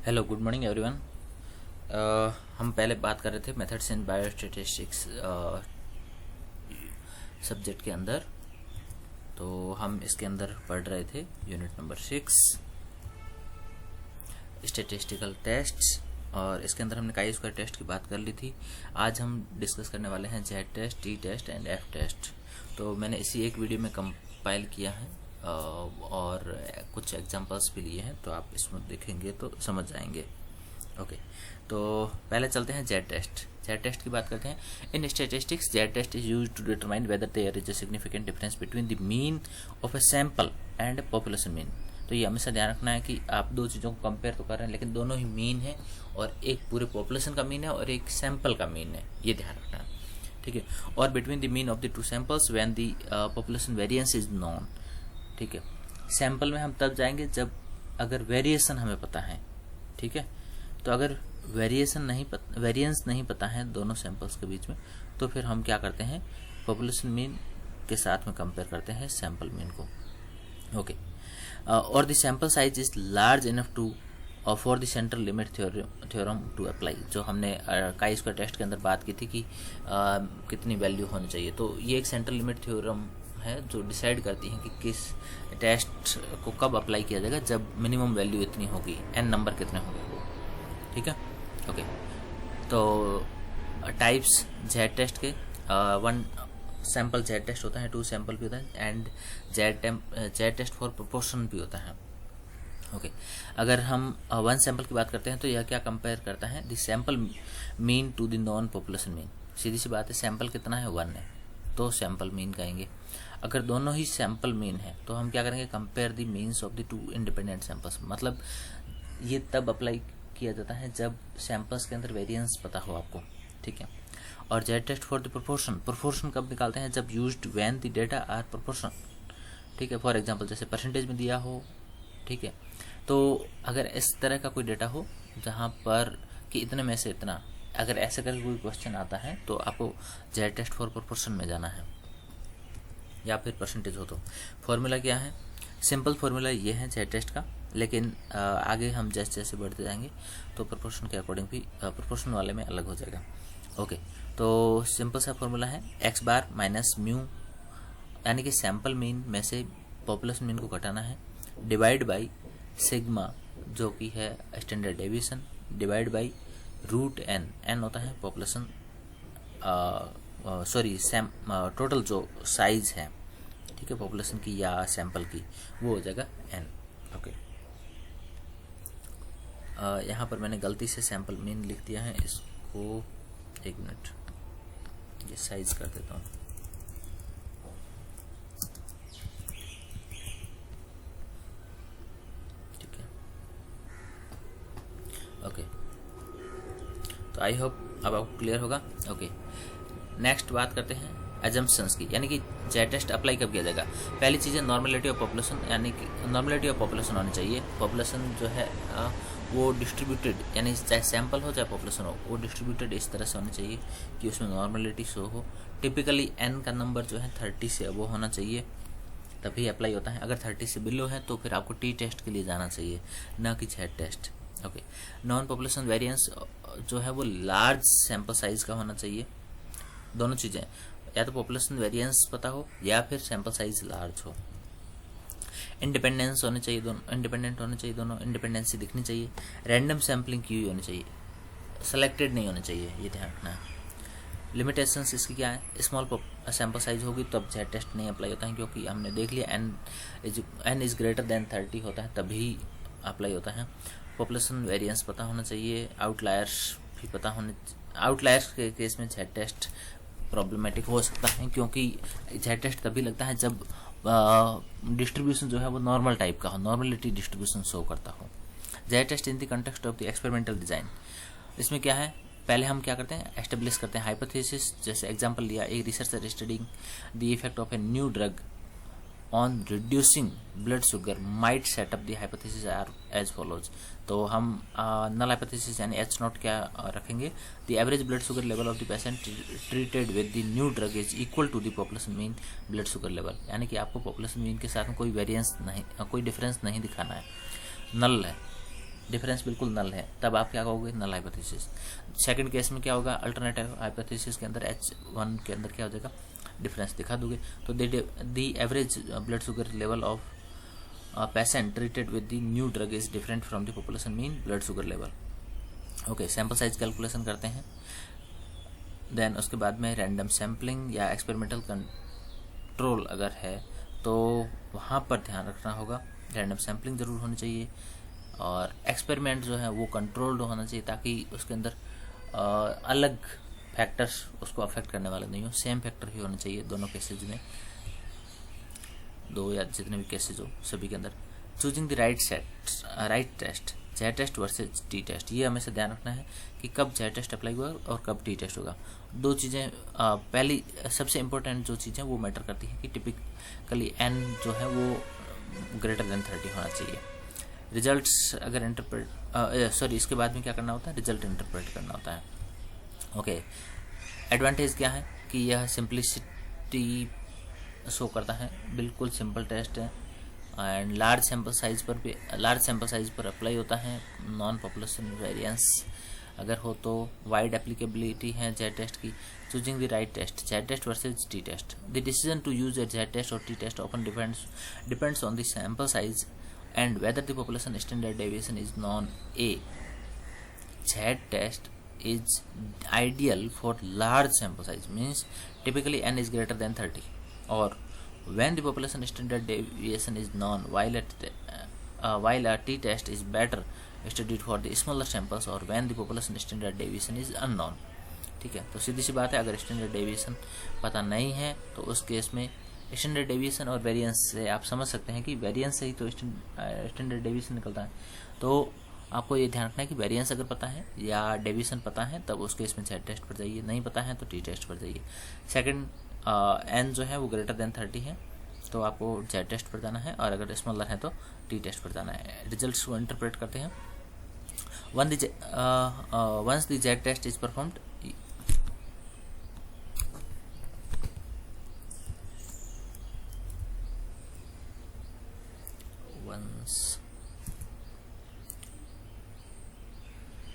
Hello, good morning everyone. हम पहले बात कर रहे थे मेथड्स इन बायोस्टैटिस्टिक्स सब्जेक्ट के अंदर। तो हम इसके अंदर पढ़ रहे थे यूनिट नंबर 6 स्टैटिस्टिकल टेस्ट्स, और इसके अंदर हमने काई स्क्वायर टेस्ट की बात कर ली थी। आज हम डिस्कस करने वाले हैं Z test, T test and F test. तो मैंने इसी एक वीडियो में कंपाइल किया है और कुछ एग्जांपल्स भी लिए हैं, तो आप इसमें देखेंगे तो समझ जाएंगे। ओके, तो पहले चलते हैं जेड टेस्ट। जेड टेस्ट की बात करते हैं। In statistics Z test is used to determine whether there is a significant difference between the mean of a sample and population mean. तो ये हमेशा ध्यान रखना है कि आप दो चीज़ों को कंपेयर तो कर रहे हैं, लेकिन दोनों ही मीन है, और एक पूरे पॉपुलेशन का मीन है और एक सैंपल का मीन है, ये ध्यान रखना है, ठीक है। और between the mean of the to samples when the population variance is known, ठीक है। सैंपल में हम तब जाएंगे जब अगर वेरिएशन हमें पता है, ठीक है। तो अगर वेरिएंस नहीं पता है दोनों सैंपल्स के बीच में, तो फिर हम क्या करते हैं, पॉपुलेशन मीन के साथ में कंपेयर करते हैं सैंपल मीन को। ओके, और the sample size is large enough to for the central limit theorem to apply. जो हमने काई स्क्वायर टेस्ट के अंदर बात की थी कि कितनी वैल्यू होनी चाहिए, तो ये एक सेंट्रल लिमिट थ्योरम है जो डिसाइड करती है कि किस टेस्ट को कब अप्लाई किया जाएगा, जब मिनिमम वैल्यू इतनी होगी, एन नंबर कितने होंगे वो, ठीक है। ओके, तो टाइप्स जेड टेस्ट के, वन सैंपल जेड टेस्ट होता है, टू सैंपल भी होता है, and Z test for proportion भी होता है। ओके, अगर हम वन सैंपल की बात करते हैं तो यह क्या कंपेयर करता है, the sample mean to the known population mean. सीधी सी बात है, सैंपल कितना है, 1 है, तो सैंपल मीन कहेंगे। अगर दोनों ही सैंपल मीन है तो हम क्या करेंगे, compare the means of the two independent samples. मतलब ये तब अप्लाई किया जाता है जब सैंपल्स के अंदर वेरिएंस पता हो आपको, ठीक है। और Z test for the proportion कब निकालते हैं, जब used when the data are proportion, ठीक है। फॉर एग्जांपल जैसे परसेंटेज में दिया हो, ठीक है। तो अगर इस तरह का कोई डेटा हो जहाँ पर कि इतने में से इतना, अगर ऐसे करके कोई क्वेश्चन आता है तो आपको जेड टेस्ट फॉर प्रोपोर्शन में जाना है, या फिर परसेंटेज हो तो। फॉर्मूला क्या है, सिंपल फॉर्मूला ये है जेड टेस्ट का, लेकिन आगे हम जैसे जैसे बढ़ते जाएंगे तो प्रोपोर्शन के अकॉर्डिंग भी प्रोपोर्शन वाले में अलग हो जाएगा। ओके, तो सिंपल सा फॉर्मूला है एक्स बार माइनस म्यू, यानी कि सैंपल मीन में से पॉपुलेशन मीन को घटाना है, डिवाइड बाई सिग्मा जो कि है standard deviation, divide by root N, N होता है पॉपुलेशन टोटल जो साइज है, ठीक है, पॉपुलेशन की या सैंपल की, वो हो जाएगा एन। ओके, यहाँ पर मैंने गलती से सैंपल मीन लिख दिया है, इसको एक मिनट ये साइज कर देता हूँ। ठीक है, ओके, तो आई होप अब आपको क्लियर होगा। ओके, नेक्स्ट बात करते हैं एजम्पशंस की, यानी कि जेड टेस्ट अप्लाई कब किया जाएगा। पहली चीज़ है नॉर्मेलिटी ऑफ पॉपुलेशन, यानी कि नॉर्मेलिटी ऑफ पॉपुलेशन होनी चाहिए। पॉपुलेशन जो है वो डिस्ट्रीब्यूटेड, यानी चाहे सैंपल हो चाहे पॉपुलेशन हो, वो डिस्ट्रीब्यूटेड इस तरह से होनी चाहिए कि उसमें नॉर्मेलिटी शो हो। टिपिकली एन का नंबर जो है 30 से अबव होना चाहिए, तभी अप्लाई होता है। अगर 30 से बिलो है तो फिर आपको टी टेस्ट के लिए जाना चाहिए, ना कि Z test. Okay, known population variance जो है वो लार्ज सैंपल साइज का होना चाहिए। दोनों चीज़ें, या तो पॉपुलेशन वेरिएंस पता हो या फिर सैंपल साइज लार्ज हो। इंडिपेंडेंस होने चाहिए, दोनों इंडिपेंडेंट होने चाहिए, दोनों इंडिपेंडेंसी दिखनी चाहिए। रैंडम सैम्पलिंग की हुई होनी चाहिए, सेलेक्टेड नहीं होनी चाहिए, ये ध्यान रखना है। लिमिटेशंस इसकी क्या है, स्मॉल सैंपल साइज होगी तो अब जेड टेस्ट नहीं अप्लाई होता है, क्योंकि हमने देख लिया एन इज ग्रेटर देन 30 होता है तभी अप्लाई होता है। पॉपुलेशन वेरिएंस पता होना चाहिए, आउटलायर्स भी पता होने, आउटलायर्स के केस में जेड टेस्ट प्रॉब्लमेटिक हो सकता है, क्योंकि जेड टेस्ट तभी लगता है जब डिस्ट्रीब्यूशन जो है वो नॉर्मल टाइप का हो, नॉर्मलिटी डिस्ट्रीब्यूशन शो करता हो। Z test in the context of the experimental design, इसमें क्या है, पहले हम क्या करते हैं, एस्टेब्लिश करते हैं हाइपोथेसिस। जैसे एग्जांपल लिया, एक researcher studying the effect of a new drug on reducing blood sugar might set up the hypothesis are as follows. तो हम नल हाइपोथेसिस यानी H0 क्या रखेंगे, the average blood sugar level of the patient treated with the new drug is equal to the population mean blood sugar level, यानी कि आपको population mean के साथ में कोई वेरिएंस नहीं, कोई डिफरेंस नहीं दिखाना है, नल है। डिफरेंस बिल्कुल नल है, तब आप क्या कहोगे, नल हाइपोथेसिस। सेकंड केस में क्या होगा, अल्टरनेटिव हाइपोथेसिस के अंदर H1 के अंदर क्या हो जाएगा, डिफरेंस दिखा दोगे। तो the average blood sugar level of patient treated with the new drug is different from the population mean blood sugar level. Okay, sample size calculation करते हैं। देन उसके बाद में रैंडम सैम्पलिंग या एक्सपेरिमेंटल कंट्रोल अगर है तो वहाँ पर ध्यान रखना होगा, रैंडम सैम्पलिंग जरूर होनी चाहिए और एक्सपेरिमेंट जो है वो कंट्रोल्ड होना चाहिए ताकि उसके अंदर अलग फैक्टर्स उसको अफेक्ट करने वाले नहीं हो, सेम फैक्टर ही होने चाहिए दोनों केसेज में, दो या जितने भी केसेज हो सभी के अंदर। Choosing the right test, Z test versus T test, ये हमेशा ध्यान रखना है कि कब जेड टेस्ट अप्लाई हुआ और कब टी टेस्ट होगा। दो चीज़ें, पहली सबसे इम्पोर्टेंट जो चीज़ें वो मैटर करती है कि टिपिकली एन जो है वो ग्रेटर देन 30 होना चाहिए। रिजल्ट्स अगर इसके बाद में क्या करना होता है, रिजल्ट इंटरप्रेट करना होता है। ओके, एडवांटेज क्या है कि यह सिंपलिसिटी शो करता है, बिल्कुल सिंपल टेस्ट है एंड लार्ज सैंपल साइज पर अप्लाई होता है। नॉन पॉपुलेशन वेरिएंस अगर हो तो वाइड एप्लीकेबिलिटी है जेड टेस्ट की। Choosing the right test, Z test versus T test, the decision to use a Z test और T test often depends on the sample size and whether the population standard deviation is known. A Z test is ideal for large sample size, means typically n is greater than 30, or when the population standard deviation is known, while a t test is better studied for the smaller samples, or when the population standard deviation is unknown. ठीक है, तो सीधी सी बात है, अगर standard deviation पता नहीं है तो उस केस में स्टैंडर्ड डेविएशन और वेरिएंस से आप समझ सकते हैं कि वेरिएंस से ही तो स्टैंडर्ड डेविएशन निकलता है। तो आपको ये ध्यान रखना है कि वेरिएंस अगर पता है या डेविएशन पता है तब उस केस में जेड टेस्ट पर जाइए, नहीं पता है तो टी टेस्ट पर जाइए। सेकंड, एन जो है वो ग्रेटर देन 30 है तो आपको जेड टेस्ट पर जाना है, और अगर स्मॉलर है तो टी टेस्ट पर जाना है। रिजल्ट्स को इंटरप्रेट करते हैं। once the Z test is performed,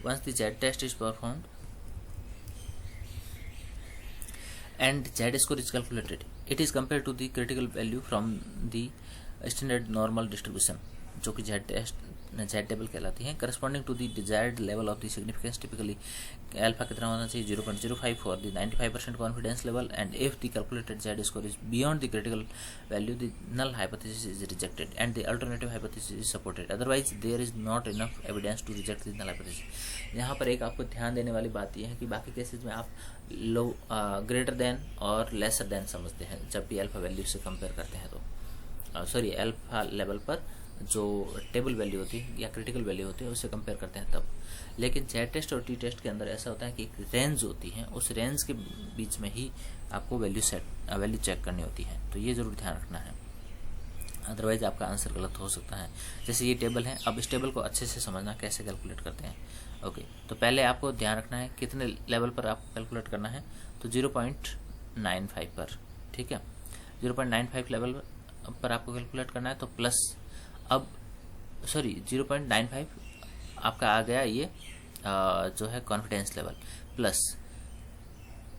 once the Z test is performed and Z score is calculated, it is compared to the critical value from the standard normal distribution, जो कि Z table कहलाती है, corresponding to the desired level of the significance. Typically alpha कितना होना चाहिए, 0.05 for the 95% confidence level, and if the calculated Z score is beyond the critical value the null hypothesis is rejected and the alternative hypothesis is supported, otherwise there is not enough evidence to reject the null hypothesis. यहाँ पर एक आपको ध्यान देने वाली बात यह है कि बाकी केसेज में आप लो ग्रेटर देन और लेसर देन समझते हैं जब भी अल्फा वैल्यू से कंपेयर करते हैं तो अल्फा लेवल पर जो टेबल वैल्यू होती है या क्रिटिकल वैल्यू होती है उससे कंपेयर करते हैं तब। लेकिन जेड टेस्ट और टी टेस्ट के अंदर ऐसा होता है कि एक रेंज होती है, उस रेंज के बीच में ही आपको वैल्यू चेक करनी होती है, तो ये जरूर ध्यान रखना है, अदरवाइज आपका आंसर गलत हो सकता है। जैसे ये टेबल है, अब इस टेबल को अच्छे से समझना कैसे कैलकुलेट करते हैं। ओके, तो पहले आपको ध्यान रखना है कितने लेवल पर आपको कैलकुलेट करना है, तो 0.95 पर, ठीक है, 0.95 लेवल पर आपको कैलकुलेट करना है। तो प्लस अब 0.95 आपका आ गया ये जो है कॉन्फिडेंस लेवल, प्लस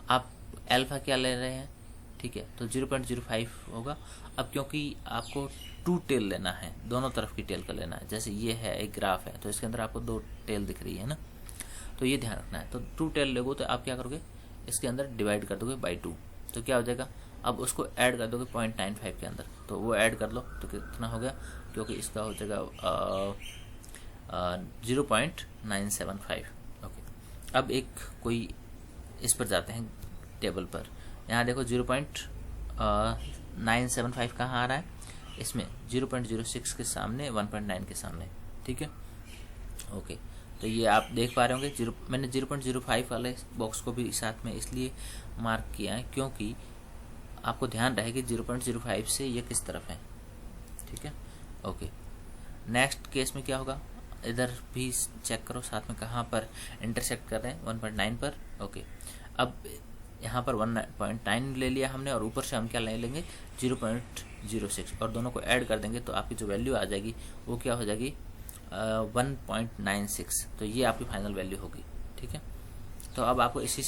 आप अल्फा क्या ले रहे हैं, ठीक है, तो 0.05 होगा। अब क्योंकि आपको 2 टेल लेना है, दोनों तरफ की टेल का लेना है, जैसे ये है एक ग्राफ है तो इसके अंदर आपको 2 टेल दिख रही है ना, तो ये ध्यान रखना है। तो 2 टेल लोगे तो आप क्या करोगे, इसके अंदर डिवाइड कर दोगे बाई 2, तो क्या हो जाएगा, अब उसको ऐड कर दोगे 0.95 के अंदर, तो वो ऐड कर लो तो कितना हो गया, क्योंकि इसका हो जाएगा 0.975। ओके, अब एक कोई इस पर जाते हैं टेबल पर, यहाँ देखो 0.975 कहाँ आ रहा है, इसमें 0.06 के सामने 1.9 के सामने, ठीक है। ओके, तो ये आप देख पा रहे होंगे, मैंने 0.05 वाले बॉक्स को भी साथ में इसलिए मार्क किया है क्योंकि आपको ध्यान रहे कि 0.05 से ये किस तरफ है, ठीक है। ओके, नेक्स्ट केस में क्या होगा, इधर भी चेक करो साथ में कहाँ पर इंटरसेक्ट कर रहे हैं, 1.9 पर। ओके, अब यहाँ पर 1.9 ले लिया हमने और ऊपर से हम क्या ले लेंगे 0.06 और दोनों को ऐड कर देंगे तो आपकी जो वैल्यू आ जाएगी वो क्या हो जाएगी 1.96, तो ये आपकी फाइनल वैल्यू होगी। ठीक है, तो अब आपको इसी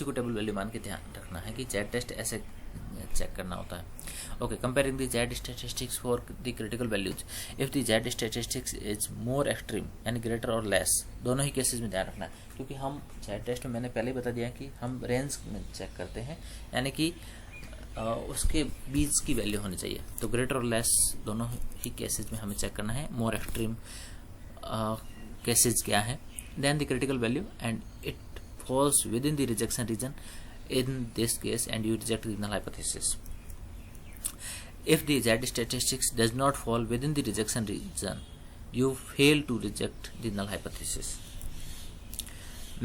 को टेबल वैल्यू मान के ध्यान रखना है कि जेड टेस्ट ऐसे चेक करना होता है। Okay, comparing the Z statistics for the critical values, if the Z statistics is more extreme यानी ग्रेटर और लेस, दोनों ही केसेस में ध्यान रखना है, क्योंकि हम जेड टेस्ट में मैंने पहले ही बता दिया कि हम रेंज में चेक करते हैं, यानी कि उसके बीच की वैल्यू होनी चाहिए। तो ग्रेटर और लेस दोनों ही केसेस में हमें चेक करना है। मोर एक्सट्रीम केसेस क्या है, than the critical value and it falls within the rejection region, in this case, and you reject the null hypothesis. If the Z statistics does not fall within the rejection region, you fail to reject the null hypothesis.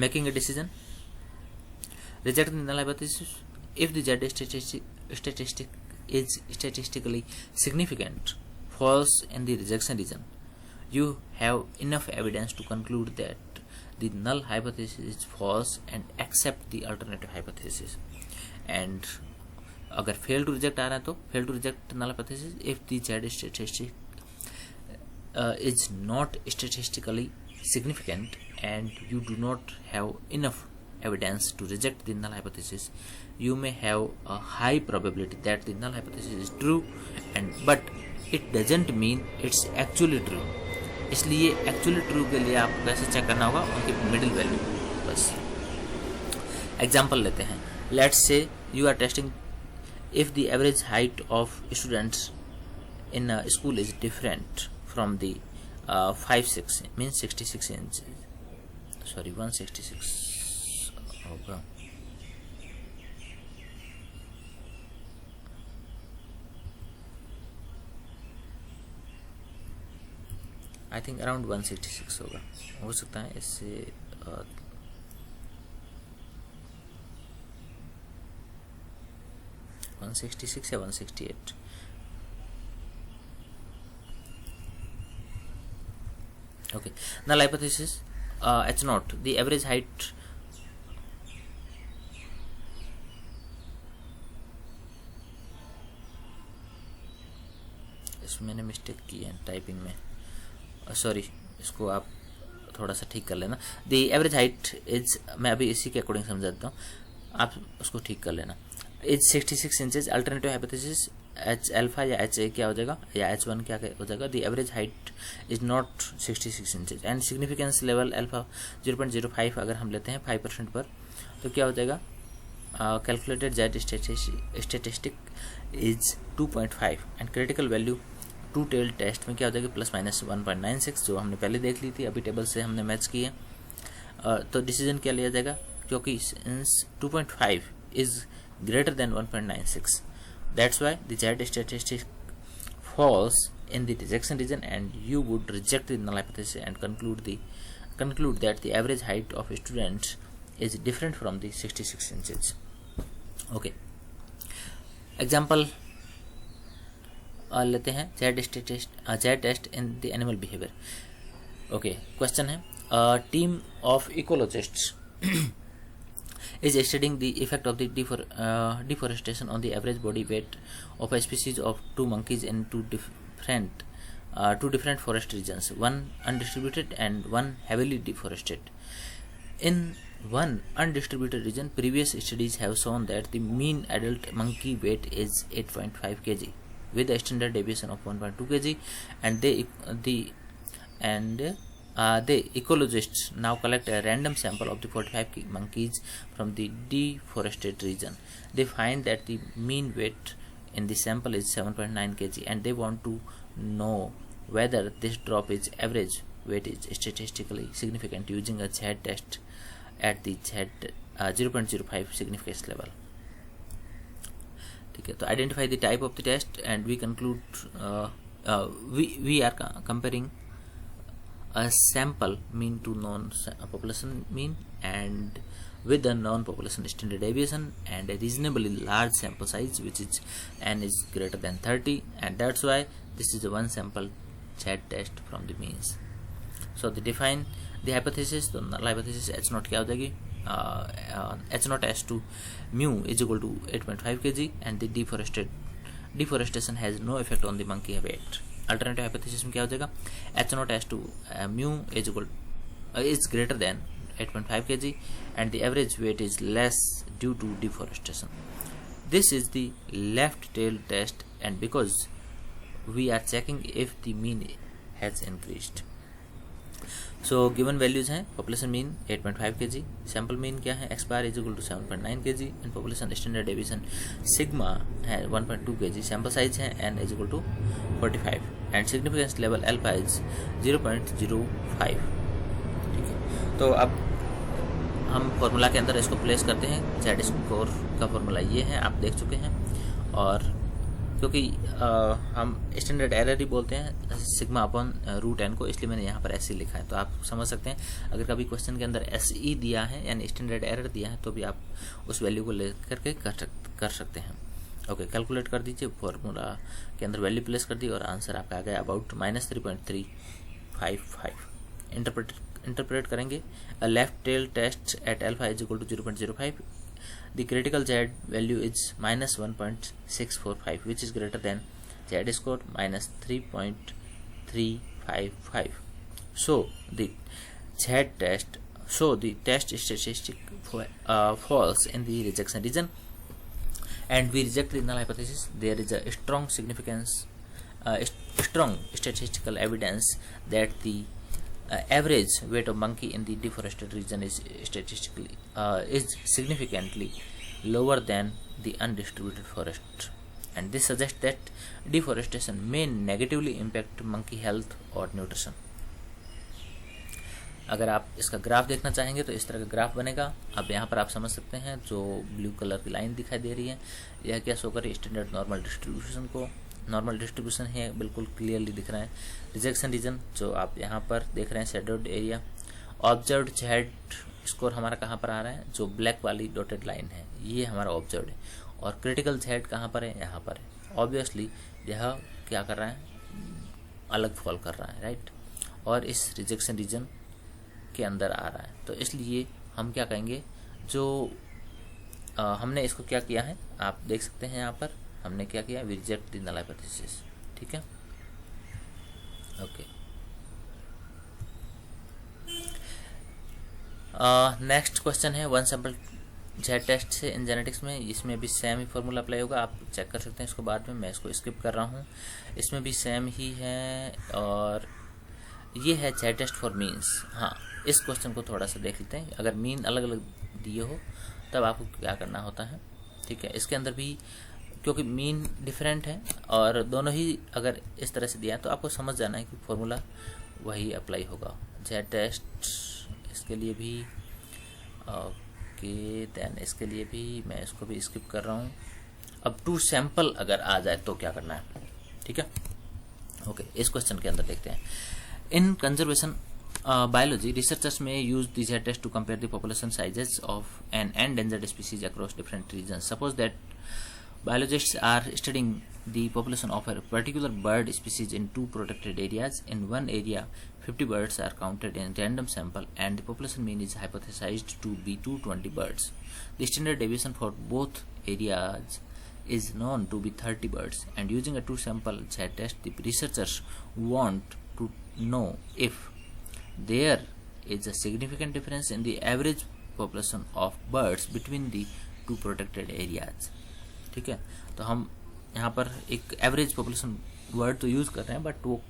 Making a decision, reject the null hypothesis. If the Z statistic is statistically significant, falls in the rejection region, you have enough evidence to conclude that the null hypothesis is false and accept the alternative hypothesis. And अगर fail to reject आ रहा है तो fail to reject null hypothesis if the Z statistic is not statistically significant and you do not have enough evidence to reject the null hypothesis. You may have a high probability that the null hypothesis is true, but it doesn't mean it's actually true. इसलिए actually true के लिए आपको कैसे check करना होगा, उनकी middle value. बस example लेते हैं। Let's say you are testing if the average height of students in school is different from the 5-6 means 66 inch, sorry 166 होगा, आई थिंक अराउंड 166 होगा, हो सकता है इससे 166 या 168। Okay, null hypothesis H0, the average height इसमें मैंने मिस्टेक की है टाइपिंग में, सॉरी, इसको आप थोड़ा सा ठीक कर लेना। द एवरेज हाइट इज, मैं अभी इसी के अकॉर्डिंग समझा देता हूँ, आप उसको ठीक कर लेना। Is 66 inches, alternative hypothesis H alpha या एच ए क्या हो जाएगा, या H1 क्या हो जाएगा। The average height is not 66 inches and significance level alpha 0.05 अगर हम लेते हैं 5% पर, तो क्या हो जाएगा, calculated Z statistic is 2.5 and critical value two tail test में क्या हो जाएगी, ±1.96, जो हमने पहले देख ली थी, अभी टेबल से हमने मैच की है। तो डिसीजन क्या लिया जाएगा, क्योंकि 2.5 is greater than 1.96, that's why the Z statistic falls in the rejection region and you would reject the null hypothesis and conclude that the average height of students is different from the 66 inches. Okay, example लेते हैं Z test in the animal behavior. Okay, question है, a team of ecologists is studying the effect of the deforestation on the average body weight of a species of two monkeys in two different forest regions, one undistributed and one heavily deforested. In one undistributed region, previous studies have shown that the mean adult monkey weight is 8.5 kg with a standard deviation of 1.2 kg, and the ecologists now collect a random sample of the 45 monkeys from the deforested region. They find that the mean weight in the sample is 7.9 kg and they want to know whether this drop is average weight is statistically significant using a Z test at the 0.05 significance level. ठीक है, तो identify the type of the test and we conclude we are comparing a sample mean to non population mean and with the non-population standard deviation and a reasonably large sample size, which is n is greater than 30, and that's why this is a one sample Z test from the means. So they define the hypothesis, the null hypothesis H0 क्या हो जाएगी, H0 S2 mu is equal to 8.5 kg and the deforestation has no effect on the monkey weight. Alternative hypothesis में क्या हो जाएगा, H naught as to mu is greater than 8.5 kg and the average weight is less due to deforestation. This is the left tail test and because we are checking if the mean has increased. So given values हैं population mean 8.5 kg, sample mean क्या है x bar is equal to 7.9 kg and population standard deviation sigma है 1.2 kg, sample size है n is equal to 45 and significance level alpha is 0.05. ठीक है, तो अब हम फॉर्मूला के अंदर इसको प्लेस करते हैं। जेड स्कोर का फॉर्मूला ये है, आप देख चुके हैं। और क्योंकि हम स्टैंडर्ड एरर ही बोलते हैं सिग्मा अपॉन रूट एन को, इसलिए मैंने यहाँ पर ऐसे लिखा है। तो आप समझ सकते हैं अगर कभी क्वेश्चन के अंदर एस ई दिया है यानी स्टैंडर्ड एरर दिया है तो भी आप उस वैल्यू को ले करके कर सकते हैं। ओके, कैलकुलेट कर दीजिए, फॉर्मूला के अंदर वैल्यू प्लेस कर दी और आंसर आपका आ गया अबाउट -3.355। इंटरप्रेट करेंगे, a left tail test at alpha is equal to 0.05, the critical Z value is -1.645 which is greater than Z score -3.355. So the test statistic falls in the rejection region and we reject the null hypothesis. There is a strong statistical evidence that the average weight of monkey in the deforested region is significantly lower than the undistributed forest, and this suggests that deforestation may negatively impact monkey health or nutrition. अगर आप इसका graph देखना चाहेंगे तो इस तरह का graph बनेगा। अब यहाँ पर आप समझ सकते हैं जो ब्लू कलर की लाइन दिखाई दे रही है यह क्या शो कर रही है, स्टैंडर्ड नॉर्मल डिस्ट्रीब्यूशन को। नॉर्मल डिस्ट्रीब्यूशन है, बिल्कुल क्लियरली दिख रहा है। रिजेक्शन रीजन जो आप यहाँ पर देख रहे हैं shadowed area. Observed Z score हमारा कहाँ पर आ रहा है, जो ब्लैक वाली डॉटेड लाइन है ये हमारा ऑब्जर्व्ड है। और क्रिटिकल जेड कहाँ पर है, यहाँ पर है। ऑब्वियसली यह क्या कर रहा है, अलग फॉल कर रहा है, राइट, और इस रिजेक्शन रीजन के अंदर आ रहा है। तो इसलिए हम क्या कहेंगे, जो हमने इसको क्या किया है आप देख सकते हैं यहाँ पर हमने क्या किया, we reject the null hypothesis. ठीक है, ओके। नेक्स्ट क्वेश्चन है वन सैंपल जेड टेस्ट से इन जेनेटिक्स में। इसमें भी सेम ही फॉर्मूला अप्लाई होगा, आप चेक कर सकते हैं इसको बाद में, मैं इसको स्किप कर रहा हूँ। इसमें भी सेम ही है और ये है जेड टेस्ट फॉर मीन्स। हाँ, इस क्वेश्चन को थोड़ा सा देख लेते हैं। अगर मीन अलग अलग दिए हो तब आपको क्या करना होता है। ठीक है, इसके अंदर भी क्योंकि मीन डिफरेंट है और दोनों ही अगर इस तरह से दिया है तो आपको समझ जाना है कि फॉर्मूला वही अप्लाई होगा। जेड टेस्ट इसके लिए भी ओके, देन इसके लिए भी मैं इसको भी स्किप कर रहा हूँ। अब टू सैंपल अगर आ जाए तो क्या करना है, ठीक है। ओके, इस क्वेश्चन के अंदर देखते हैं। इन conservation biology, researchers may use the Z-test to compare the population sizes of an endangered species across different regions. Suppose that biologists are studying the population of a particular bird species in two protected areas. In one area, 50 birds are counted in random sample and the population mean is hypothesized to be 220 birds. The standard deviation for both areas is known to be 30 birds, and using a two-sample Z-test, the researchers want to know if there is a significant difference in the average population of birds between the two protected areas. ठीक है, तो हम यहाँ पर एक average population word तो use कर रहे हैं बट वो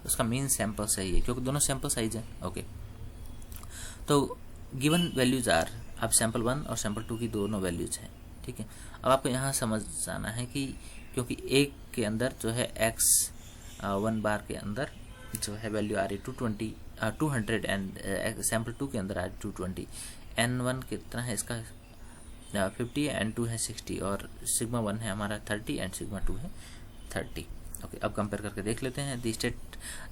उसका मेन सैंपल सही है क्योंकि दोनों सैंपल साइज है। ओके, तो गिवन वैल्यूज आर, अब सैंपल 1 और सैंपल 2 की दोनों वैल्यूज हैं। ठीक है, अब आपको यहाँ समझ जाना है कि क्योंकि एक के अंदर जो है x1 बार के अंदर जो है वैल्यू आ रही 200 एंड सैंपल 2 के अंदर आ रही 220। n1 कितना है इसका 50 n2 है 60 और सिग्मा 1 है हमारा 30 एंड सिग्मा 2 है 30। ओके, अब कंपेयर करके देख लेते हैं। दी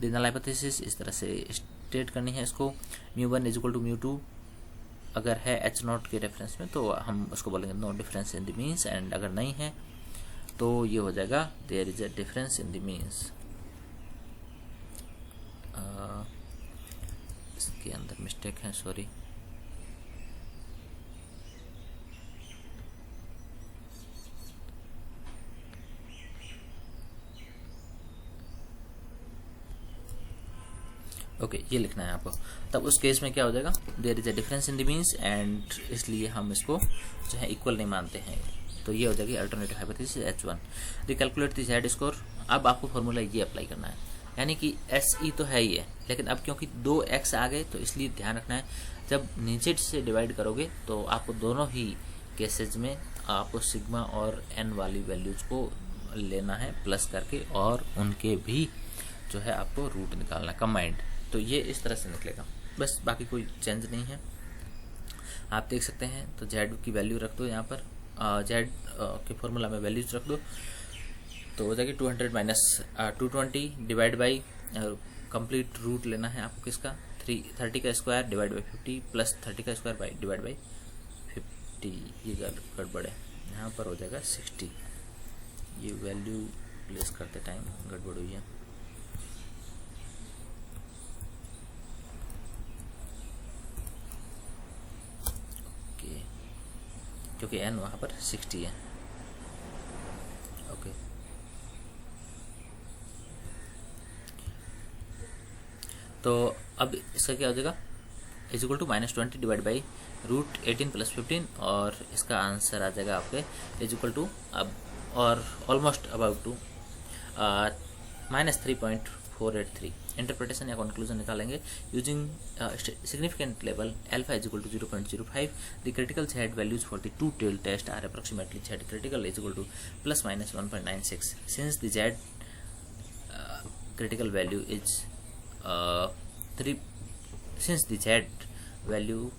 नल हाइपोथेसिस इस तरह से स्टेट करनी है इसको, μ1 इज इक्वल टू μ2 अगर है h0 के रेफरेंस में तो हम उसको बोलेंगे no difference in the means, and अगर नहीं है तो ये हो जाएगा there is a difference in the means. इसके अंदर मिस्टेक है, सॉरी। ओके, ये लिखना है आपको। तब उस केस में क्या हो जाएगा, there is a difference in the means, and इसलिए हम इसको जो है इक्वल नहीं मानते हैं। तो ये हो जाएगी alternative hypothesis H1। Recalculate the Z score. अब आपको फॉर्मूला ये अप्लाई करना है, यानी कि SE तो है ही है, लेकिन अब क्योंकि 2x आ गए तो इसलिए ध्यान रखना है जब नीचे से डिवाइड करोगे तो आपको दोनों ही केसेज में आपको सिग्मा और n वाली वैल्यूज को लेना है प्लस करके, और उनके भी जो है आपको रूट निकालना कंबाइंड। तो ये इस तरह से निकलेगा, बस बाकी कोई चेंज नहीं है। आप देख सकते हैं, तो Z की वैल्यू रख दो यहाँ पर, Z के फॉर्मूला में वैल्यूज रख दो, तो हो जाएगी 200 minus 220 divide by complete root लेना है आपको किसका, 30 का स्क्वायर डिवाइड बाई 50 प्लस 30 का स्क्वायर बाई डिवाइड बाई 50। ये गड़बड़ है, यहाँ पर हो जाएगा 60। ये वैल्यू प्लेस करते टाइम गड़बड़ हुई है। ओके, क्योंकि n वहाँ पर 60 है। ओके, तो अब इसका क्या हो जाएगा, is equal to -20 divide by root 18 plus 15, और इसका आंसर आ जाएगा आपके इज इक्वल टू अब और ऑलमोस्ट अबाउट टू -3.483। इंटरप्रिटेशन या कंक्लूजन निकालेंगे using significant level alpha is equal to 0.05। The critical Z values for the two tail test are approximately Z critical is equal to ±1.96। Since the Z critical value is 3, since the Z value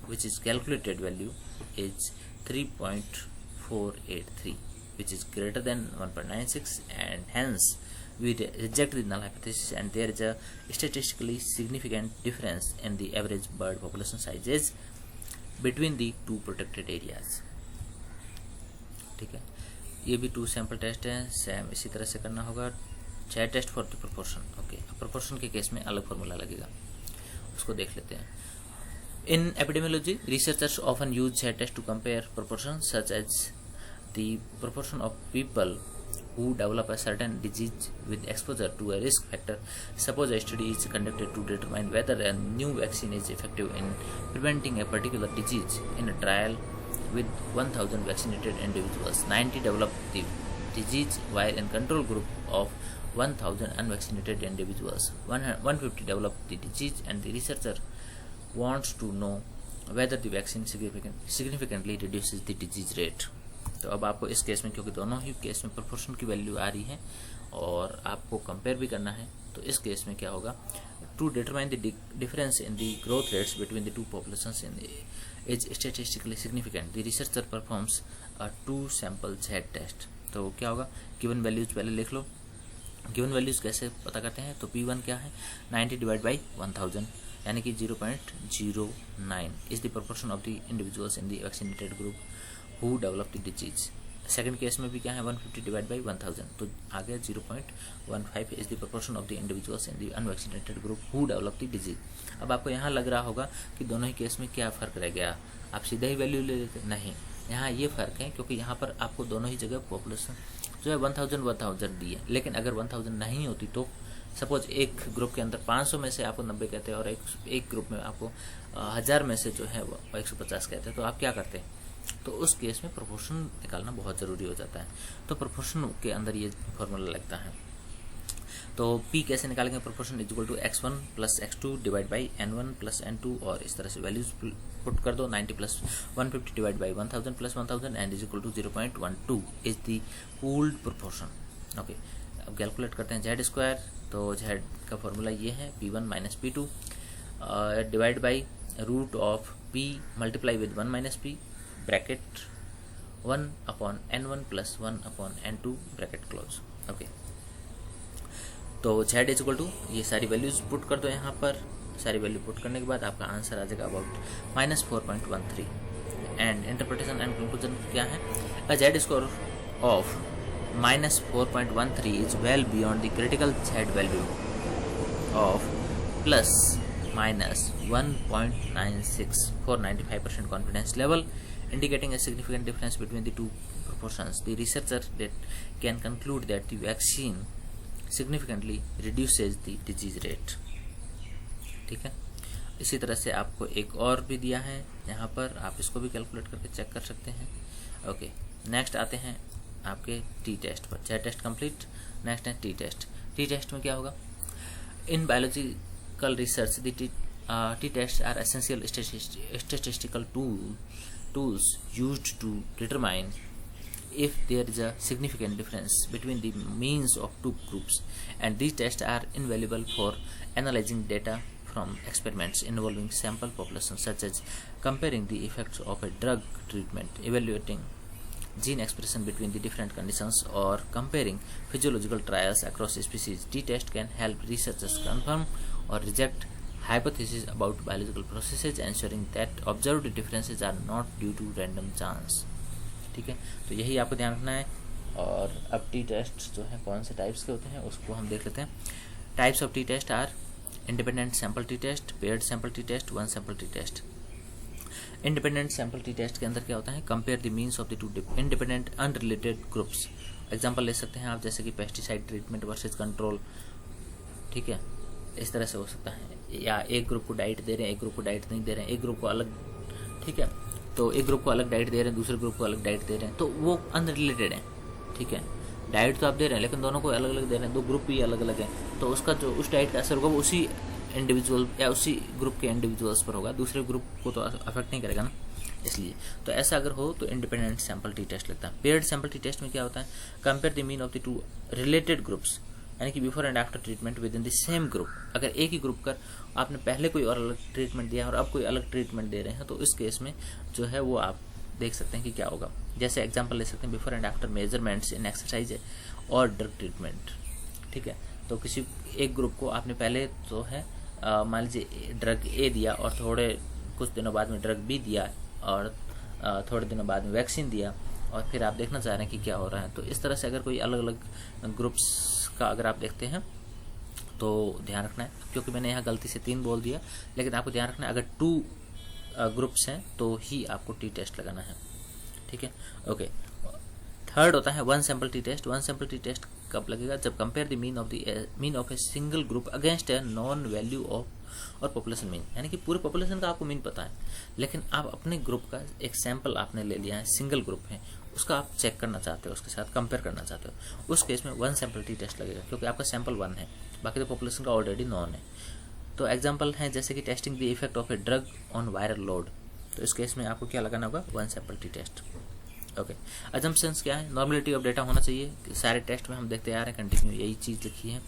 which is calculated value is 3.483, which is greater than 1.96, and hence we reject the null hypothesis, and there is a statistically significant difference in the average bird population sizes between the two protected areas। ठीक है, ये भी 2 sample test हैं, same इसी तरह से करना होगा। Z test for the proportion. Okay, proportion के केस में अलग फॉर्मूला लगेगा, उसको देख लेते हैं। In epidemiology researchers often use Z test to compare proportion such as the proportion of people who develop a certain disease with exposure to a risk factor. Suppose a study is conducted to determine whether a new vaccine is effective in preventing a particular disease. In a trial with 1000 vaccinated individuals, 90 developed the disease, while in control group of 1000 unvaccinated individuals, 150 developed the disease, and the researcher wants to know whether the vaccine significantly reduces the disease rate. तो अब आपको इस case में, क्योंकि दोनों ही case में proportion की value आ रही है और आपको कंपेयर भी करना है, तो इस केस में क्या होगा, to determine the difference in the growth rates between the two populations in is statistically significant, the researcher performs a 2 sample Z test. तो क्या होगा, गिवन वैल्यूज पहले लिख लो। गिवन वैल्यूज कैसे पता करते हैं, तो P1 क्या है, 90 डिवाइड बाई 1000, यानी कि 0.09 is the proportion of the individuals in the vaccinated group who develop the disease। Second case में भी क्या है, 150 डिवाइड बाई 1000, तो आ गया 0.15 is the proportion of the individuals in the unvaccinated group who develop the disease. अब आपको यहाँ लग रहा होगा कि दोनों ही केस में क्या फ़र्क रह गया, आप सीधा ही वैल्यू ले लेते, नहीं, यहाँ ये फ़र्क है क्योंकि यहाँ पर आपको दोनों ही जगह पॉपुलेशन जो है 1000 दी है, लेकिन अगर 1000 नहीं होती तो सपोज एक ग्रुप के अंदर 500 में से आपको 90 कहते हैं और एक ग्रुप में आपको 1000 में से जो है वो 150 कहते हैं, तो आप क्या करते हैं, तो उस केस में प्रोपोर्शन निकालना बहुत ज़रूरी हो जाता है। तो प्रोपोर्शन के अंदर ये फॉर्मूला लगता है। तो P कैसे निकालेंगे, proportion is equal to x1 plus x2 divide by n1 plus n2, और इस तरह से वैल्यूज पुट कर दो। 90 plus 150 divide by 1000 plus 1000 and is equal to 0.12 is the pooled proportion. Okay, अब कैलकुलेट करते हैं Z स्क्वायर। तो Z का फॉर्मूला ये है P1 minus P2 divide by root of P multiply with 1 minus P bracket 1 upon n1 plus 1 upon n2 bracket close. Okay, तो Z is equal to ये सारी वैल्यूज पुट कर दो यहाँ पर। सारी वैल्यू पुट करने के बाद आपका आंसर आ जाएगा about -4.13। And interpretation and conclusion क्या है, अ Z score of -4.13 is well beyond the critical Z value of ±1.96 for 95% confidence level, indicating a significant difference between the two proportions. The researcher that can conclude that the vaccine significantly reduces the disease rate. ठीक है। इसी तरह से आपको एक और भी दिया है यहाँ पर, आप इसको भी कैलकुलेट करके चेक कर सकते हैं। ओके, नेक्स्ट आते हैं आपके टी टेस्ट पर। जेड टेस्ट कंप्लीट, नेक्स्ट है टी टेस्ट। टी टेस्ट में क्या होगा? In biological research the T test are essential statistical tools used to determine if there is a significant difference between the means of two groups, and these tests are invaluable for analyzing data from experiments involving sample populations, such as comparing the effects of a drug treatment, evaluating gene expression between the different conditions, or comparing physiological trials across species. T-test can help researchers confirm or reject hypotheses about biological processes, ensuring that observed differences are not due to random chance. ठीक है, तो यही आपको ध्यान रखना है। और अब टी टेस्ट जो है कौन से टाइप्स के होते हैं उसको हम देख लेते हैं। Types of T test are independent sample T test, paired sample T test, one sample T test. Independent sample T test के अंदर क्या होता है? Compare the means of the two independent unrelated groups. Example ले सकते हैं आप, जैसे कि पेस्टिसाइड ट्रीटमेंट वर्सेज कंट्रोल, ठीक है, इस तरह से हो सकता है। या एक ग्रुप को डाइट दे रहे हैं, एक ग्रुप को डाइट नहीं दे रहे हैं, एक ग्रुप को अलग, ठीक है, तो एक ग्रुप को अलग डाइट दे रहे हैं, दूसरे ग्रुप को अलग डाइट दे रहे हैं, तो वो अनरिलेटेड है, ठीक है। डाइट तो आप दे रहे हैं लेकिन दोनों को अलग अलग दे रहे हैं, दो ग्रुप भी अलग अलग हैं, तो उसका जो उस डाइट का असर होगा वो उसी इंडिविजुअल या उसी ग्रुप के इंडिविजुअल्स पर होगा, दूसरे ग्रुप को तो अफेक्ट नहीं करेगा ना, इसलिए। तो ऐसा अगर हो तो इंडिपेंडेंट सैंपल टी टेस्ट लगता है। पेयर्ड सैंपल टी टेस्ट में क्या होता है? Compare the mean of the to related groups, यानी कि before and after treatment with in the same group. अगर एक ही ग्रुप कर आपने पहले कोई और अलग ट्रीटमेंट दिया और अब कोई अलग ट्रीटमेंट दे रहे हैं, तो इस केस में जो है वो आप देख सकते हैं कि क्या होगा। जैसे एग्जांपल ले सकते हैं before and after measurements in exercise और ड्रग ट्रीटमेंट, ठीक है। तो किसी एक ग्रुप को आपने पहले तो है मान लीजिए ड्रग ए दिया और थोड़े कुछ दिनों बाद में ड्रग बी दिया और थोड़े दिनों बाद में वैक्सीन दिया, और फिर आप देखना चाह रहे हैं कि क्या हो रहा है। तो इस तरह से अगर कोई अलग अलग ग्रुप्स का अगर आप देखते हैं तो ध्यान रखना है, क्योंकि मैंने यहाँ गलती से 3 बोल दिया, लेकिन आपको ध्यान रखना है अगर 2 ग्रुप्स हैं तो ही आपको टी टेस्ट लगाना है, ठीक है। ओके, थर्ड होता है one sample T test. One sample T test कब लगेगा? जब compare the mean of a single group against a known value of और पॉपुलेशन मीन, यानी कि पूरे पॉपुलेशन का आपको मीन पता है, लेकिन आप अपने ग्रुप का एक सैंपल आपने ले लिया है, सिंगल ग्रुप है, उसका आप चेक करना चाहते हो, उसके साथ कंपेयर करना चाहते हो, उस केस में वन सैंपल टी टेस्ट लगेगा, क्योंकि आपका सैंपल 1 है, बाकी तो पॉपुलेशन का ऑलरेडी नॉन है। तो एग्जाम्पल है जैसे कि testing the effect of a drug on viral load, तो इस केस में आपको क्या लगाना होगा? One sample T test. Okay, assumptions क्या है? नॉर्मेलिटी ऑफ डेटा होना चाहिए, सारे टेस्ट में हम देखते आ रहे हैं कंटिन्यू यही चीज़ लिखी है।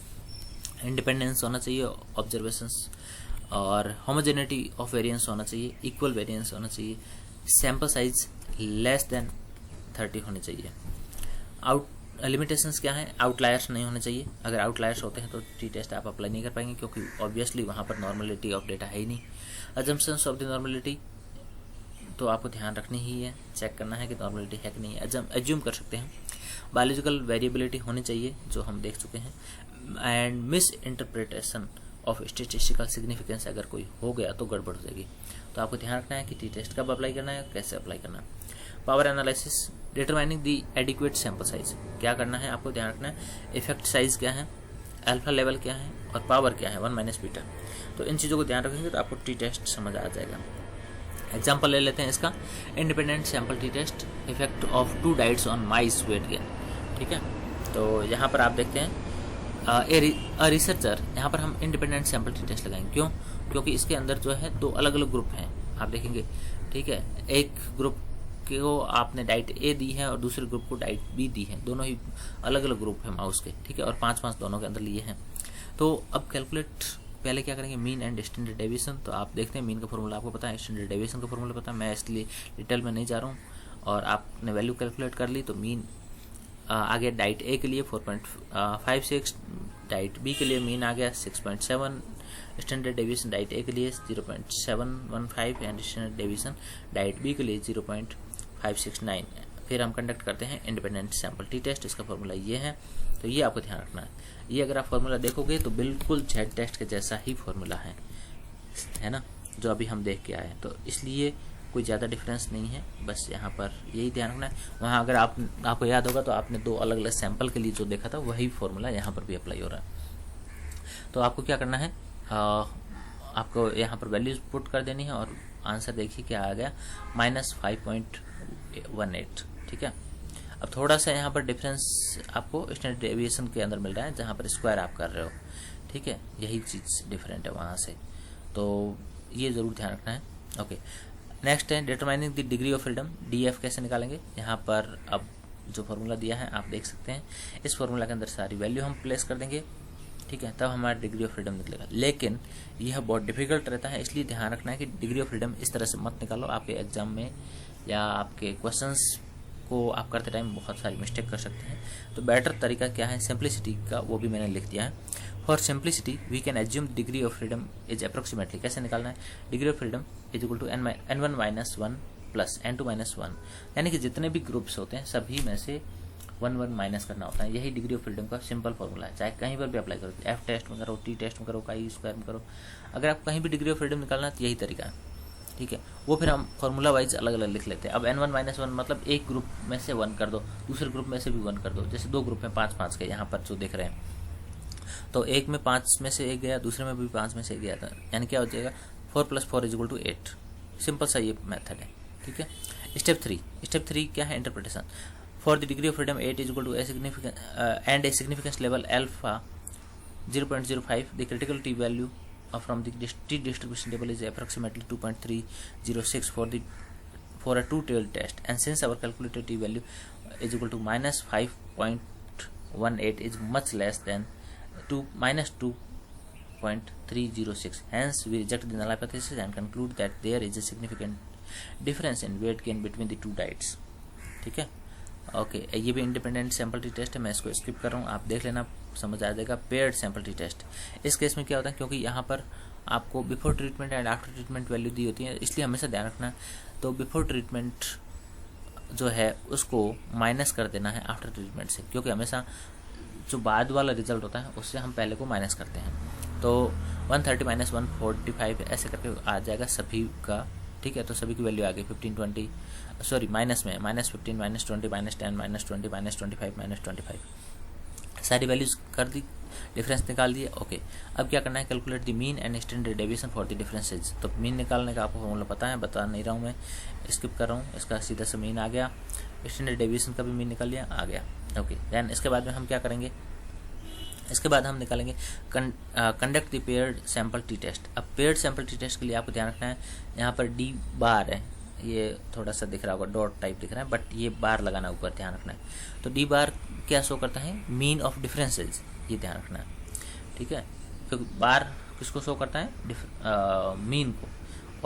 इंडिपेंडेंस होना चाहिए ऑब्जर्वेशंस, और होमोजेनिटी ऑफ वेरिएंस होना चाहिए, इक्वल वेरिएंस होना चाहिए, सैंपल साइज लेस देन 30 होनी चाहिए। लिमिटेशंस क्या है? आउटलायर्स नहीं होने चाहिए, अगर आउटलायर्स होते हैं तो टी टेस्ट आप अप्लाई नहीं कर पाएंगे, क्योंकि ऑब्वियसली वहाँ पर नॉर्मेलिटी ऑफ डेटा है ही नहीं। अजम्पशंस ऑफ द नॉर्मेलिटी तो आपको ध्यान रखनी ही है, चेक करना है कि नॉर्मेलिटी है कि नहीं, एज्यूम कर सकते हैं। बायोलॉजिकल वेरिएबिलिटी होनी चाहिए, जो हम देख चुके हैं, and miss interpretation of statistical significance अगर कोई हो गया तो गड़बड़ हो जाएगी। तो आपको ध्यान रखना है कि टी टेस्ट कब अप्लाई करना है, कैसे अप्लाई करना है। Power analysis, determining the adequate sample size, क्या करना है आपको ध्यान रखना है। इफेक्ट साइज क्या है, अल्फा लेवल क्या है, और पावर क्या है 1 - बीटा। तो इन चीज़ों को ध्यान रखेंगे तो आपको टी टेस्ट समझ आ जाएगा। एग्जाम्पल ले लेते हैं इसका, independent sample T test, effect of 2 diets on mice weight gain, ठीक है। तो यहाँ पर आप देखते हैं रिसर्चर, यहाँ पर हम इंडिपेंडेंट सैंपल टी टेस्ट लगाएंगे, क्यों? क्योंकि इसके अंदर जो है 2 अलग अलग ग्रुप हैं, आप देखेंगे, ठीक है। एक ग्रुप को आपने डाइट ए दी है और दूसरे ग्रुप को डाइट बी दी है, दोनों ही अलग अलग ग्रुप है माउस के, ठीक है, और 5-5 दोनों के अंदर लिए हैं। तो अब कैलकुलेट पहले क्या करेंगे, मीन एंड स्टैंडर्ड डेविएशन। तो आप देखते हैं मीन का फॉर्मूला आपको पता है, स्टैंडर्ड डेविएशन का फॉर्मूला पता है, मैं इसलिए डिटेल में नहीं जा रहा हूँ। और आपने वैल्यू कैलकुलेट कर ली तो मीन आ गया डाइट ए के लिए 4.56, डाइट बी के लिए मीन आ गया 6.7, स्टैंडर्ड डेविएशन डाइट ए के लिए 0.715 and standard deviation diet B के लिए 0.569। फिर हम कंडक्ट करते हैं इंडिपेंडेंट सैंपल टी टेस्ट, इसका फॉर्मूला ये है, तो ये आपको ध्यान रखना है। ये अगर आप फॉर्मूला देखोगे तो बिल्कुल जेड टेस्ट के जैसा ही फॉर्मूला है ना, जो अभी हम देख के आए हैं, तो इसलिए कोई ज़्यादा डिफरेंस नहीं है, बस यहाँ पर यही ध्यान रखना है। वहाँ अगर आपको याद होगा तो आपने 2 अलग अलग सैंपल के लिए जो देखा था वही फॉर्मूला यहाँ पर भी अप्लाई हो रहा है। तो आपको क्या करना है, आपको यहाँ पर वैल्यूज पुट कर देनी है और आंसर देखिए क्या आ गया, -5.18। ठीक है, अब थोड़ा सा यहाँ पर डिफरेंस आपको स्टैंडर्ड डेविएशन के अंदर मिल रहा है जहाँ पर स्क्वायर आप कर रहे हो। ठीक है, यही चीज़ डिफरेंट है वहाँ से, तो ये ज़रूर ध्यान रखना है। ओके, नेक्स्ट है determining the degree of freedom, DF कैसे निकालेंगे। यहाँ पर अब जो फॉर्मूला दिया है आप देख सकते हैं, इस फॉर्मूला के अंदर सारी वैल्यू हम प्लेस कर देंगे। ठीक है, तब हमारा डिग्री ऑफ फ्रीडम निकलेगा, लेकिन यह बहुत डिफिकल्ट रहता है, इसलिए ध्यान रखना है कि डिग्री ऑफ फ्रीडम इस तरह से मत निकालो। आपके एग्जाम में या आपके क्वेश्चंस को आप करते टाइम बहुत सारी मिस्टेक कर सकते हैं। तो बेटर तरीका क्या है सिंप्लिसिटी का, वो भी मैंने लिख दिया है। For simplicity we can assume degree of freedom is approximately, कैसे निकालना है, degree of freedom is equal to n1 - 1 plus n2 - 1, यानी कि जितने भी ग्रुप्स होते हैं सभी में से 1 माइनस करना होता है। यही डिग्री ऑफ फ्रीडम का सिंपल फॉर्मूला है, चाहे कहीं पर भी अप्लाई करो, F टेस्ट में करो, T टेस्ट में करो, काई स्क्वायर में करो, अगर आप कहीं भी डिग्री ऑफ फ्रीडम निकालना है तो यही तरीका है। ठीक है, वो फिर हम फॉर्मूला वाइज अलग अलग लिख लेते हैं। अब n1 - 1 मतलब एक ग्रुप में से 1 कर दो, दूसरे ग्रुप में से भी 1 कर दो। जैसे दो ग्रुप में 5-5 के यहाँ पर जो देख रहे हैं, तो एक में 5 में से एक गया, दूसरे में भी 5 में से एक गया था, यानी क्या हो जाएगा 4 + 4 = 8। सिंपल सा ये मेथड है। ठीक है, स्टेप 3 क्या है, interpretation. For the degree of freedom 8 = a significance level alpha 0.05, the critical t value from the t distribution table is approximately 2.306 for a two-tailed test, and since our calculated t value is equal to -5.18 is much less than -2.306, hence we reject the null hypothesis and conclude that there is a significant difference in weight gain between the two diets। ठीक है, okay, ये भी independent sample T test है, मैं इसको skip कर रहा हूँ, आप देख लेना, समझ आ जाएगा। पेयर्ड सैंपल टी टेस्ट, इस केस में क्या होता है, क्योंकि यहाँ पर आपको before treatment and after treatment value दी होती है, इसलिए हमेशा ध्यान रखना है। तो बिफोर ट्रीटमेंट जो है उसको माइनस कर देना है आफ्टर ट्रीटमेंट से, क्योंकि हमेशा जो बाद वाला रिजल्ट होता है उससे हम पहले को माइनस करते हैं। तो 130 - 145 ऐसे करके आ जाएगा सभी का। ठीक है, तो सभी की वैल्यू आ गई 15, 20, सॉरी माइनस में -15, -20, -10, -20, -25, -25, सारी वैल्यूज कर दी, डिफरेंस निकाल दिए। ओके, अब क्या करना है, calculate the mean and standard deviation for the differences. तो मीन निकालने का आपको फॉर्मूला पता है, बता नहीं रहा हूँ मैं, स्किप कर रहा हूँ, इसका सीधा से मीन आ गया, स्टैंडर्ड डेविएशन का भी मीन निकाल लिया, आ गया। ओके, देन इसके बाद में हम क्या करेंगे, इसके बाद हम निकालेंगे conduct the paired sample T test. अब पेयर्ड सैंपल टी टेस्ट के लिए आपको ध्यान रखना है, यहाँ पर D बार है, ये थोड़ा सा दिख रहा होगा, डॉट टाइप दिख रहा है, बट ये बार लगाना ऊपर, ध्यान रखना है। तो D बार क्या शो करता है, मीन ऑफ डिफरेंसेज, ये ध्यान रखना है। ठीक है, क्योंकि बार किसको शो करता है, मीन को,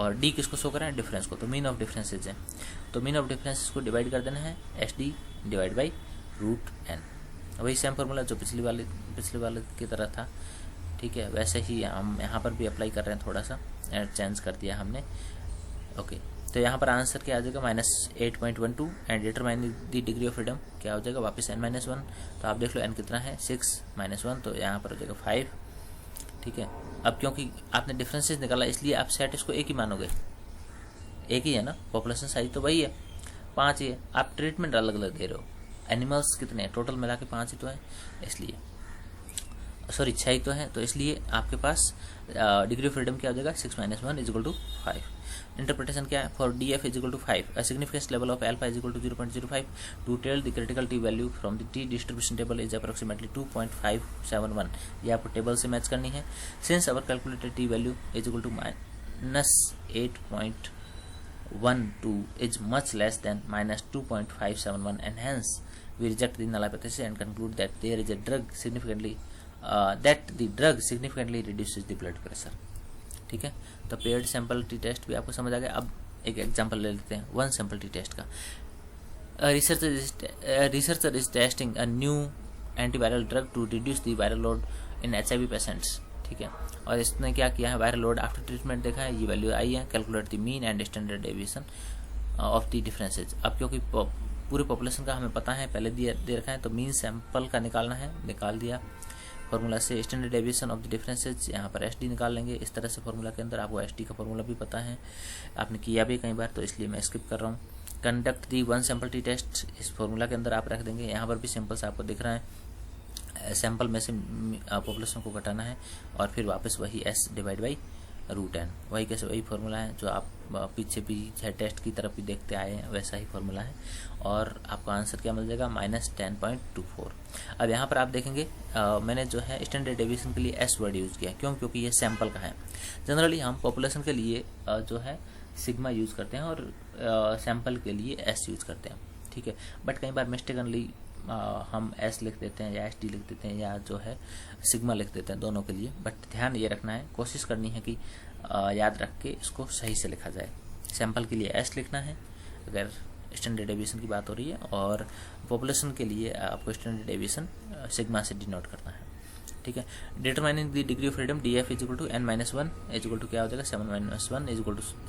और D किसको शो कर रहा है, डिफरेंस को, तो मीन ऑफ डिफरेंसेज है। तो मीन ऑफ डिफरेंसेज को डिवाइड कर देना है SD / √n, वही सेम फॉर्मूला जो पिछले वाले की तरह था। ठीक है, वैसे ही हम यहाँ पर भी अप्लाई कर रहे हैं, थोड़ा सा चेंज कर दिया हमने। ओके, तो यहाँ पर आंसर क्या आ जाएगा, -8.12 and determine the degree of freedom क्या हो जाएगा, वापस n - 1। तो आप देख लो n कितना है, 6 - 1, तो यहाँ पर हो जाएगा 5। ठीक है, अब क्योंकि आपने डिफरेंसेस निकाला इसलिए आप सेट इसको एक ही मानोगे, एक ही है ना, पॉपुलेशन साइज तो वही है, 5 ही है, आप ट्रीटमेंट अलग अलग दे रहे हो। एनिमल्स कितने हैं, टोटल मिला के 5 ही तो है, इसलिए सॉरी 6 ही तो है, तो इसलिए आपके पास डिग्री ऑफ फ्रीडम क्या हो जाएगा, 6 - 1 = 5। इंटरप्रिटेशन क्या है, for DF = 5, a significance level of alpha = 0.05, to tell the critical t value from the t distribution table is approximately 2.571। ये आपको टेबल से मैच करनी है। Since our calculated t value is equal to -8.12 is much less than -2.571, and hence we reject the null hypothesis and conclude that there is a drug significantly reduces the blood pressure। ठीक है, तो paired sample T test भी आपको समझ आ गया। अब एक example ले लेते हैं, 1 सैंपल टी टेस्ट का। Researcher is testing a new antiviral drug to reduce the viral load in HIV patients. ठीक है, और इसने क्या किया है, वायरल लोड आफ्टर ट्रीटमेंट देखा है, ये वैल्यू आई है, calculate the mean and standard deviation of the differences. अब क्योंकि पूरे पॉपुलेशन का हमें पता है, पहले दे रखा है, तो मीन सैंपल का निकालना है, निकाल दिया फॉर्मूला से। Standard deviation of the differences, यहाँ पर SD निकाल लेंगे इस तरह से फॉर्मूला के अंदर। आपको SD का फॉर्मूला भी पता है, आपने किया भी कई बार, तो इसलिए मैं स्किप कर रहा हूँ। Conduct the 1 sample T test, इस फॉर्मूला के अंदर आप रख देंगे। यहाँ पर भी सिंपल से आपको दिख रहा है, सैंपल में से पॉपुलेशन को घटाना है और फिर वापस वही S / रूट एन। वही कैसे, वही फार्मूला है जो आप पीछे भी जेड टेस्ट की तरफ भी देखते आए हैं, वैसा ही फार्मूला है। और आपका आंसर क्या मिल जाएगा, -10.24। अब यहाँ पर आप देखेंगे मैंने जो है स्टैंडर्ड डेविएशन के लिए एस वर्ड यूज़ किया, क्यों, क्योंकि ये सैम्पल का है। जनरली हम पॉपुलेशन के लिए जो है सिग्मा यूज़ करते हैं और सैम्पल के लिए एस यूज़ करते हैं, ठीक है। बट कई बार मिस्टेकनली हम एस लिख देते हैं या एस डी लिख देते हैं या जो है सिग्मा लिख देते हैं, दोनों के लिए। बट ध्यान ये रखना है, कोशिश करनी है कि याद रख के इसको सही से लिखा जाए। सैम्पल के लिए एस लिखना है अगर स्टैंडर्ड डेविएशन की बात हो रही है, और पॉपुलेशन के लिए आपको स्टैंडर्ड डेविएशन सिग्मा से डिनोट करना है, ठीक है। Determining the degree of freedom DF = n-1 = क्या हो जाएगा, 7-1 =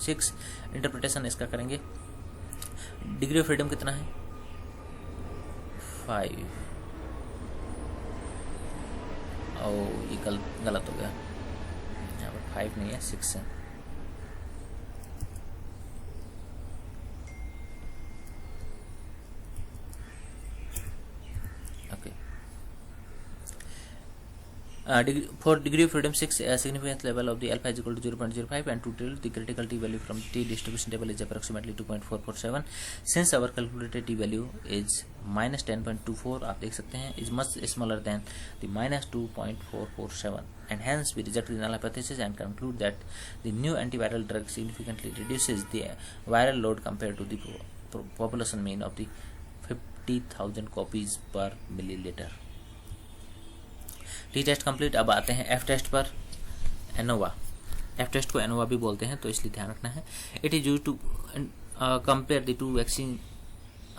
6। इंटरप्रिटेशन इसका करेंगे, डिग्री ऑफ फ्रीडम कितना है, 5। ये गलत हो गया, यहाँ पर 5 नहीं है, 6 है। Okay, for degree of freedom 6, significance level of the alpha is equal to 0.05, and to tell the critical t value from t distribution table is approximately 2.447. Since our calculated t value is -10.24, आप देख सकते हैं, is much smaller than the -2.447, and hence we reject the null hypothesis and conclude that the new antiviral drug significantly reduces the viral load compared to the population mean of the 50,000 copies per milliliter. T test complete. अब आते हैं F test पर। ANOVA, F test को ANOVA भी बोलते हैं, तो इसलिए ध्यान रखना है। It is used to compare the two vaccine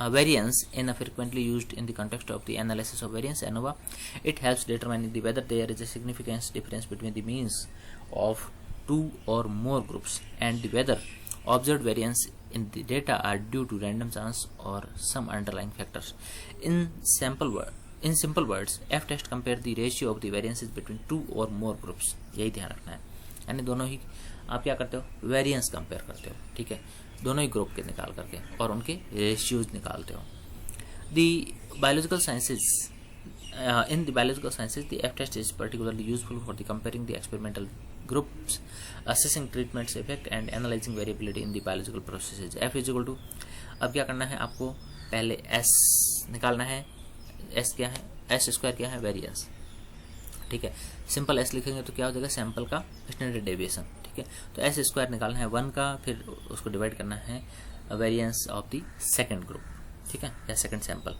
variants in a frequently used in the context of the analysis of variance. ANOVA, it helps determining whether there is a significant difference between the means of two or more groups and whether observed variance in the data are due to random chance or some underlying factors. In simple words, F test compare the ratio of the variances between two or more groups. यही ध्यान रखना है, यानी दोनों ही आप क्या करते हो, वेरिएंस कंपेयर करते हो, ठीक है, दोनों ही ग्रुप के निकाल करके और उनके रेशियोज निकालते हो। The biological sciences, in the biological sciences, the F test is particularly useful for the comparing the experimental groups, assessing treatment's effect and analyzing variability in the biological processes. F is equal to, अब क्या करना है आपको, पहले S निकालना है। S क्या है, S स्क्वायर क्या है, वेरिएंस, ठीक है। सिंपल S लिखेंगे तो क्या हो जाएगा, सैंपल का स्टैंडर्ड डेविएशन, ठीक है। तो S स्क्वायर निकालना है 1 का, फिर उसको डिवाइड करना है variance of the second group, ठीक है, या सेकंड सैंपल।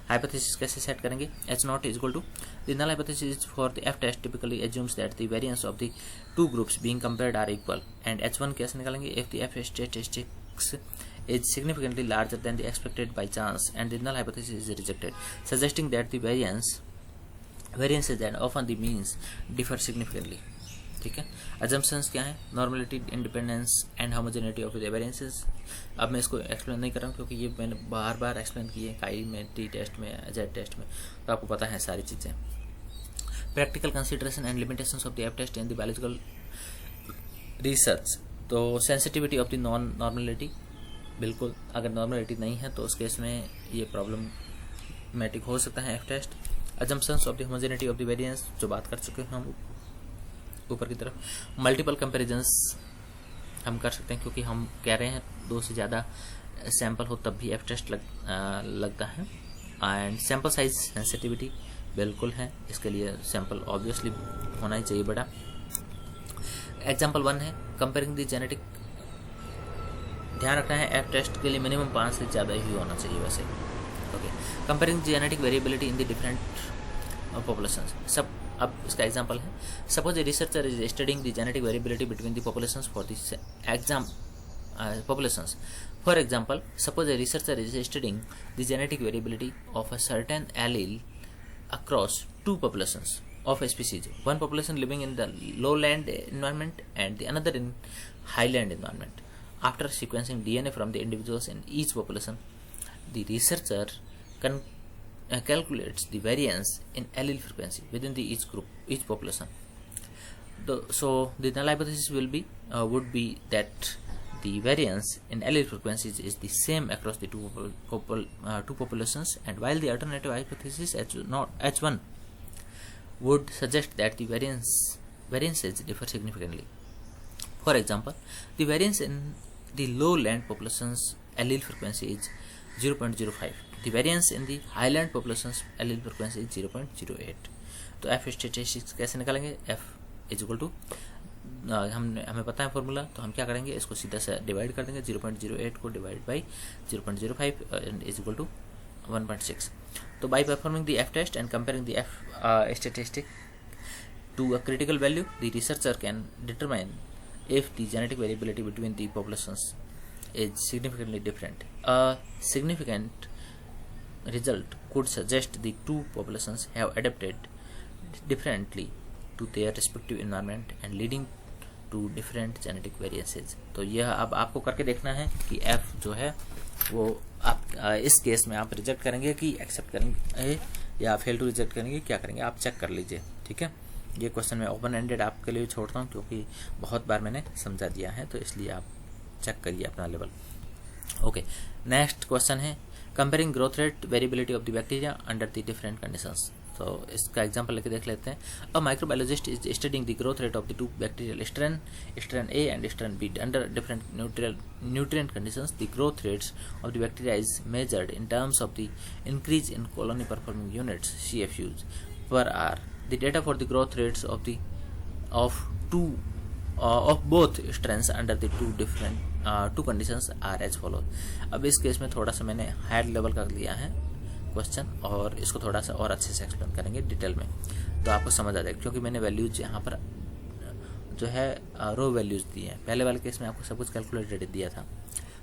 हाइपोथेसिस कैसे सेट करेंगे, H0 is equal to the null hypothesis for the F test typically assumes that the variance of the two groups being compared are equal, and H1 कैसे निकालेंगे, if the F statistics is significantly larger than the expected by chance and the null hypothesis is rejected, suggesting that the variances and often the means differ significantly, ठीक है। assumptions क्या है, normality, independence and homogeneity of the variances। अब मैं इसको explain नहीं कर रहा हूँ क्योंकि ये मैंने बार बार एक्सप्लेन की है, काई में, टी टेस्ट में, जेड टेस्ट में, तो आपको पता है सारी चीज़ें। Practical consideration and limitations of the F test in the biological research. तो sensitivity of the non normality, बिल्कुल अगर नॉर्मलिटी नहीं है तो उस केस में ये प्रॉब्लमेटिक हो सकता है F test. Assumptions of the homogeneity of the variance, जो बात कर चुके हैं हम ऊपर की तरफ। मल्टीपल कंपैरिजंस हम कर सकते हैं क्योंकि हम कह रहे हैं 2 से ज़्यादा सैंपल हो तब भी एफ टेस्ट लगता है। एंड सैंपल साइज सेंसिटिविटी बिल्कुल है, इसके लिए सैंपल ऑब्वियसली होना ही चाहिए बड़ा। एग्जाम्पल 1 है कंपेयरिंग द जेनेटिक, ध्यान रखना है एफ टेस्ट के लिए मिनिमम 5 से ज़्यादा ही होना चाहिए वैसे, okay. Comparing genetic variability in the different populations, सब अब इसका एग्जांपल है। Suppose a researcher is studying the genetic variability between the populations for the populations. For example, suppose a researcher is studying the genetic variability of a certain allele across 2 populations of a species, one population living in the lowland environment and the another in highland environment. After sequencing DNA from the individuals in each population, the researcher calculates the variance in allele frequency within the each group, each population. So the null hypothesis would be that the variance in allele frequencies is the same across the two populations, and while the alternative hypothesis H1 would suggest that the variances differ significantly. For example, the variance in the lowland population's allele frequency is 0.05. The variance in the highland population's allele frequency is 0.08. तो f statistics कैसे निकालेंगे? f is equal to हमें पता है formula, तो हम क्या करेंगे, इसको सीधा से डिवाइड कर देंगे। 0.08 को divide by 0.05 and is equal to 1.6. तो by performing the F test and comparing the F statistic to a critical value, the researcher can determine if the genetic variability between the populations is significantly different. A significant result could suggest the two populations have adapted differently to their respective environment and leading to different genetic variances. तो यह अब आपको करके देखना है कि F जो है वो आप इस केस में आप रिजेक्ट करेंगे कि एक्सेप्ट करेंगे या फेल टू रिजेक्ट करेंगे, क्या करेंगे आप चेक कर लीजिए। ठीक है, ये क्वेश्चन मैं ओपन एंडेड आपके लिए छोड़ता हूँ क्योंकि बहुत बार मैंने समझा दिया है, तो इसलिए आप चेक करिए अपना लेवल। ओके, नेक्स्ट क्वेश्चन है comparing growth rate variability of the bacteria under the different conditions. तो इसका एग्जांपल लेके देख लेते हैं। A microbiologist is studying the growth rate of the to bacterial strain A and strain B under different nutrient conditions. The growth rates of the bacteria is measured in terms of the increase in colony performing units CFUs per hour. The data for the growth rates of both strains under the two conditions are as follows. अब इस case में थोड़ा सा मैंने higher level का लिया है question और इसको थोड़ा सा और अच्छे से एक्सप्लेन करेंगे डिटेल में, तो आपको समझ आ जाएगा क्योंकि मैंने वैल्यूज यहाँ पर जो है रो वैल्यूज दी है। पहले वाले केस में आपको सब कुछ कैलकुलेटेड दिया था,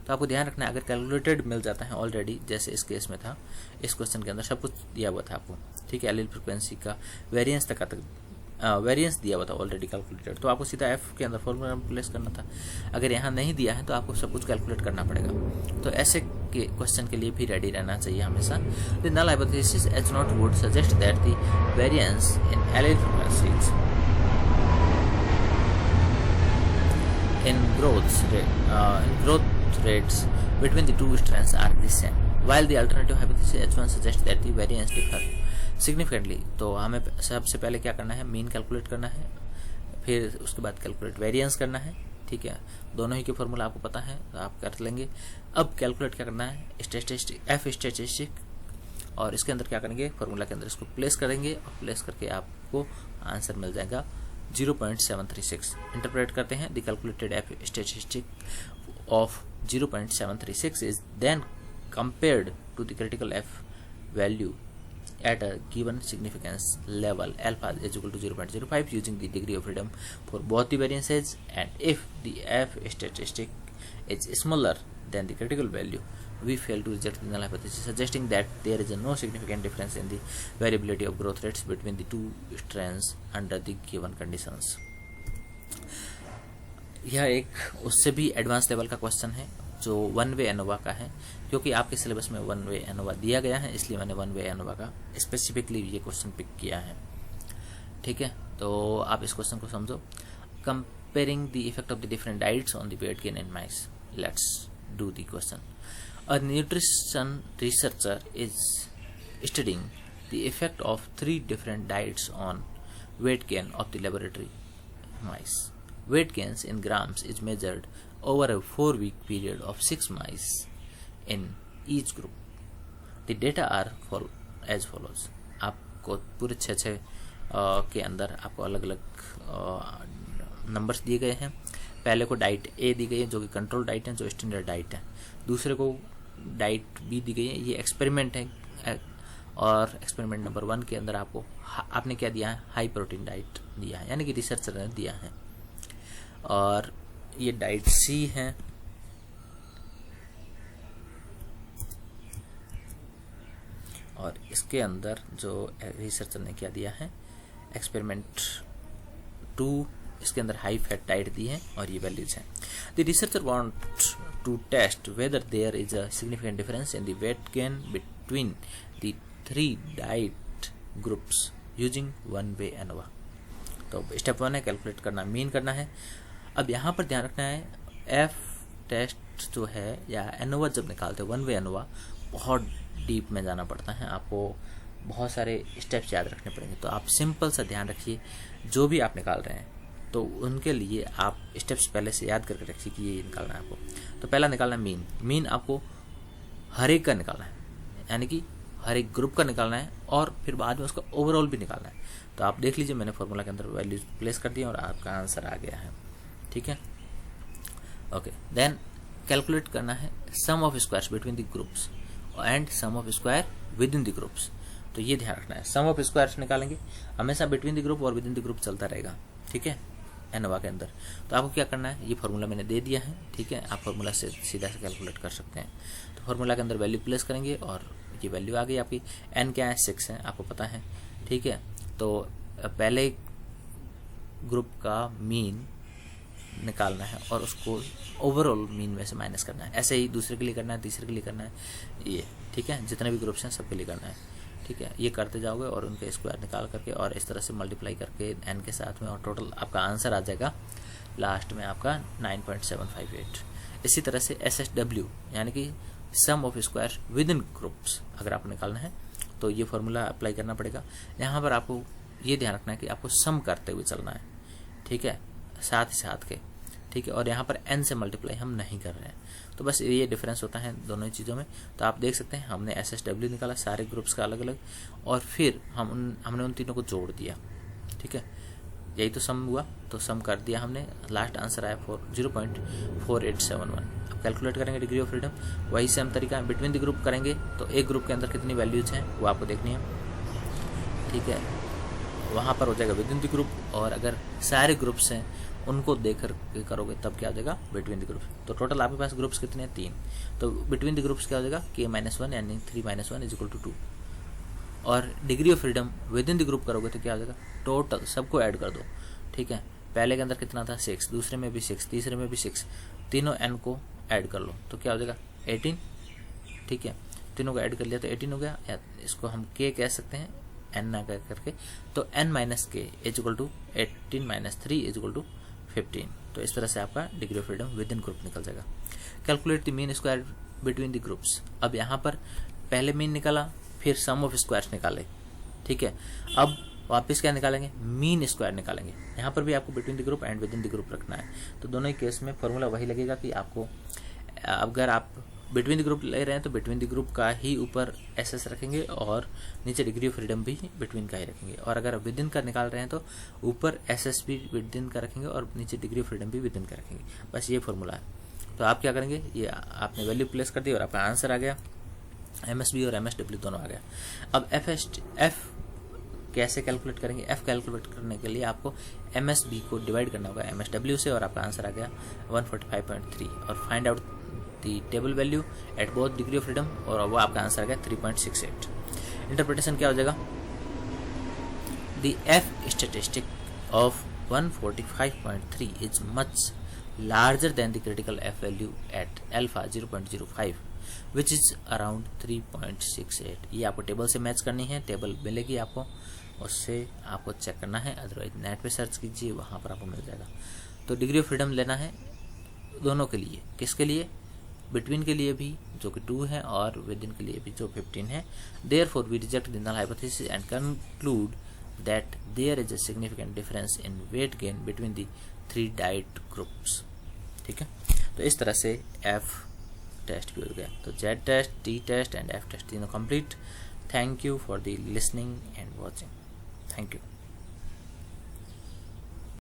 तो आपको ध्यान रखना है अगर कैलकुलेटेड मिल जाता है ऑलरेडी, जैसे इस केस में था, इस क्वेश्चन के अंदर सब कुछ दिया हुआ था आपको। ठीक है, एलील फ्रिक्वेंसी का वेरिएंस तक वेरिएंस दिया हुआ था ऑलरेडी कैलकुलेटेड, तो आपको सीधा एफ के अंदर फॉर्मूला प्लेस करना था। अगर यहाँ नहीं दिया है तो आपको सब कुछ कैलकुलेट करना पड़ेगा। तो ऐसे के क्वेश्चन के लिए भी रेडी रहना चाहिए हमेशा। The null hypothesis as not would suggest that the variance in allele frequencies in growth rates between the two strands are the same, while the alternative hypothesis H1 suggests that the variance differ significantly. तो हमें सबसे पहले क्या करना है, mean calculate करना है, फिर उसके बाद कैलकुलेट वेरिएंस करना है। ठीक है, दोनों ही के फॉर्मूला आपको पता है तो आप कर लेंगे। अब कैलकुलेट क्या करना है, एफ स्टैटिस्टिक, और इसके अंदर क्या करेंगे, फॉर्मूला के अंदर इसको प्लेस करेंगे और प्लेस करके आपको आंसर मिल जाएगा 0.736। इंटरप्रेट करते हैं, the calculated F statistic of 0.736 is then compared to the critical f value at a given significance level alpha is equal to 0.05 using the degree of freedom for both the variances, and if the f statistic is smaller than the critical value we fail to reject the null hypothesis, suggesting that there is no significant difference in the variability of growth rates between the two strains under the given conditions. यह एक उससे भी advance level का question है जो one way ANOVA का है, क्योंकि आपके सिलेबस में वन वे एनोवा दिया गया है, इसलिए मैंने वन वे एनोवा का स्पेसिफिकली ये क्वेश्चन पिक किया है। ठीक है, तो आप इस क्वेश्चन को समझो। Comparing the effect of the different diets on the weight gain in mice. Let's do the question. A nutrition researcher is studying the effect of 3 different diets on weight gain of the laboratory mice. Weight gains in grams is measured over a 4-week period of 6 mice in each group. The data are as follows. आपको पूरे 6 के अंदर आपको अलग अलग numbers दिए गए हैं। पहले को डाइट ए दी गई है जो कि कंट्रोल डाइट है, जो स्टैंडर्ड डाइट है। दूसरे को डाइट बी दी गई है, ये एक्सपेरिमेंट है, और एक्सपेरिमेंट नंबर 1 के अंदर आपने क्या दिया है, हाई प्रोटीन डाइट दिया है, यानी कि रिसर्चर ने दिया है। और ये डाइट सी है, और इसके अंदर जो रिसर्चर ने क्या दिया है, एक्सपेरिमेंट 2, इसके अंदर हाई फैट डाइट दी है और ये वैल्यूज है। The researcher want to test whether there is a significant difference in the weight gain between the 3 diet groups using one way ANOVA. तो स्टेप 1 है कैलकुलेट करना, मीन करना है। अब यहाँ पर ध्यान रखना है, एफ टेस्ट जो है या एनोवा जब निकालते हैं वन वे एनोवा, बहुत डीप में जाना पड़ता है, आपको बहुत सारे स्टेप्स याद रखने पड़ेंगे। तो आप सिंपल सा ध्यान रखिए, जो भी आप निकाल रहे हैं तो उनके लिए आप स्टेप्स पहले से याद करके रखिए कि ये निकालना है आपको। तो पहला निकालना है मीन। मीन आपको हर एक का निकालना है, यानी कि हर एक ग्रुप का निकालना है और फिर बाद में उसका ओवरऑल भी निकालना है। तो आप देख लीजिए, मैंने फॉर्मूला के अंदर वैल्यूज प्लेस कर दिया और आपका आंसर आ गया है। ठीक है, ओके। देन कैलकुलेट करना है sum of squares between the groups and sum of square within the groups. तो ये ध्यान रखना है, सम ऑफ स्क्वायर्स निकालेंगे हमेशा बिटवीन द ग्रुप और विद इन द ग्रुप चलता रहेगा। ठीक है, एनोवा के अंदर। तो आपको क्या करना है, ये फार्मूला मैंने दे दिया है। ठीक है, आप फार्मूला से सीधा से कैलकुलेट कर सकते हैं। तो फार्मूला के अंदर वैल्यू प्लेस करेंगे और ये वैल्यू आ गई आपकी। एन क्या है, 6 है, आपको पता है। ठीक है, तो पहले ग्रुप का मीन निकालना है और उसको ओवरऑल मीन में से माइनस करना है। ऐसे ही दूसरे के लिए करना है, तीसरे के लिए करना है, ये। ठीक है, जितने भी ग्रुप्स हैं सबके लिए करना है। ठीक है, ये करते जाओगे और उनके स्क्वायर निकाल करके और इस तरह से मल्टीप्लाई करके एन के साथ में, और टोटल आपका आंसर आ जाएगा लास्ट में आपका 9.758। इसी तरह से SSW यानी कि sum of square within groups अगर आपको निकालना है तो ये फॉर्मूला अप्लाई करना पड़ेगा। यहाँ पर आपको ये ध्यान रखना है कि आपको सम करते हुए चलना है। ठीक है, साथ ही साथ के। ठीक है, और यहाँ पर n से मल्टीप्लाई हम नहीं कर रहे हैं। तो बस ये डिफरेंस होता है दोनों ही चीज़ों में। तो आप देख सकते हैं हमने SSW निकाला सारे ग्रुप्स का अलग अलग, और फिर हमने उन तीनों को जोड़ दिया। ठीक है, यही तो सम हुआ, तो सम कर दिया हमने। लास्ट आंसर आया 0.4871। अब कैलकुलेट करेंगे डिग्री ऑफ फ्रीडम, वही सेम तरीका। बिटवीन द ग्रुप करेंगे तो एक ग्रुप के अंदर कितनी वैल्यूज हैं वो आपको देखनी है। ठीक है, वहाँ पर हो जाएगा विद इन द ग्रुप, और अगर सारे ग्रुप्स हैं उनको देख कर करोगे तब क्या हो जाएगा, बिटवीन द ग्रुप्स। तो टोटल आपके पास ग्रुप्स कितने हैं, 3। तो बिटवीन द ग्रुप्स क्या हो जाएगा, K-1 यानी 3-1 = 2। और degree of freedom with in the group करोगे तो क्या हो जाएगा, टोटल सबको ऐड कर दो। ठीक है, पहले के अंदर कितना था, 6, दूसरे में भी 6, तीसरे में भी 6, तीनों n को ऐड कर लो तो क्या हो जाएगा, 18। ठीक है, तीनों को ऐड कर लिया तो 18 हो गया, या इसको हम K कह सकते हैं, n ना कर करके। तो n - K = 18 - 3 = 15। तो इस तरह से आपका degree of freedom with in group निकल जाएगा। Calculate the mean square between the groups. अब यहाँ पर पहले मीन निकाला, फिर सम ऑफ स्क्वायर्स निकाले। ठीक है, अब वापस क्या निकालेंगे, मीन स्क्वायर निकालेंगे। यहाँ पर भी आपको between the group and with in the group रखना है। तो दोनों ही केस में फॉर्मूला वही लगेगा कि आपको, अगर आप बिटवीन द ग्रुप ले रहे हैं तो बिटवीन द ग्रुप का ही ऊपर SS रखेंगे और नीचे डिग्री ऑफ फ्रीडम भी बिटवीन का ही रखेंगे। और अगर विद इन का निकाल रहे हैं तो ऊपर SS भी विद इन का रखेंगे और नीचे डिग्री ऑफ फ्रीडम भी विद इन का रखेंगे। बस ये फॉर्मूला है। तो आप क्या करेंगे, ये आपने वैल्यू प्लेस कर दी और आपका आंसर आ गया। MSB और MSW दोनों आ गया। अब F कैसे कैलकुलेट करेंगे, F कैलकुलेट करने के लिए आपको MSB को डिवाइड करना होगा MSW से, और आपका आंसर आ गया 145.3। और find out the table value at both degree of freedom, और वो आपका आंसर आ गया 3.68। इंटरप्रिटेशन क्या हो जाएगा, the F statistic of 145.3 is much larger than the critical F value at alpha 0.05 which is around 3.68। ये आपको टेबल से मैच करनी है, टेबल मिलेगी आपको, उससे आपको चेक करना है, अदरवाइज नेट पे सर्च कीजिए, वहाँ पर आपको मिल जाएगा। तो डिग्री ऑफ फ्रीडम लेना है दोनों के लिए। किसके लिए, बिटवीन के लिए भी जो कि 2 है और विद इन के लिए भी जो 15 है। Therefore we reject the null hypothesis and conclude that there is a significant difference in weight gain between the 3 diet groups. ठीक है, तो इस तरह से F टेस्ट भी हो गया। तो Z test, T test and F test तीनों complete. Thank you for the listening and watching. Thank you.